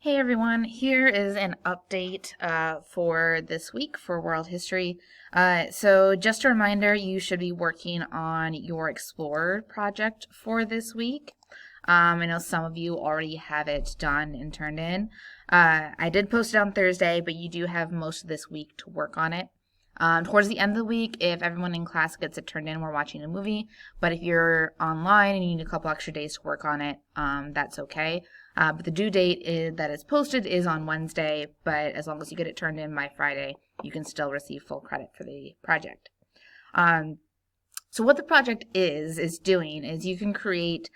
Hey everyone, here is an update for this week for World History. So just a reminder, you should be working on your Explorer project for this week. I know some of you already have it done and turned in. I did post it on Thursday, but you do have most of this week to work on it. Towards the end of the week, if everyone in class gets it turned in, we're watching a movie. But if you're online and you need a couple extra days to work on it, that's okay. But the due date that is posted is on Wednesday, but as long as you get it turned in by Friday, you can still receive full credit for the project. So what the project is doing is you can create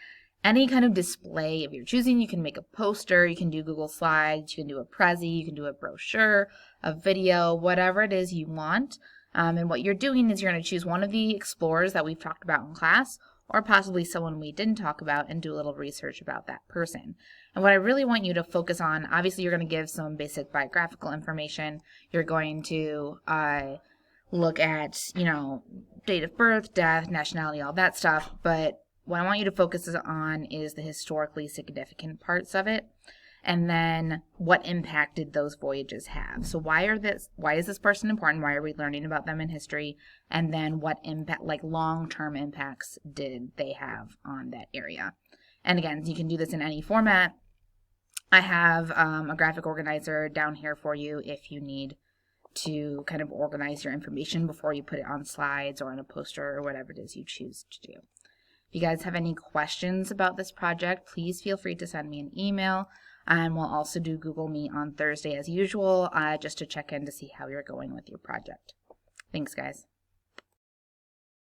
any kind of display of your choosing. You can make a poster, you can do Google Slides, you can do a Prezi, you can do a brochure, a video, whatever it is you want. And what you're doing is you're going to choose one of the explorers that we've talked about in class, or possibly someone we didn't talk about, and do a little research about that person. And what I really want you to focus on, obviously you're going to give some basic biographical information. You're going to look at, date of birth, death, nationality, all that stuff. But what I want you to focus on is the historically significant parts of it. And then what impact did those voyages have? So why is this person important? Why are we learning about them in history? And then what impact, like long-term impacts, did they have on that area? And again, you can do this in any format. I have a graphic organizer down here for you if you need to kind of organize your information before you put it on slides or on a poster or whatever it is you choose to do. If you guys have any questions about this project, please feel free to send me an email. And we'll also do Google Meet on Thursday as usual, just to check in to see how you're going with your project. Thanks, guys.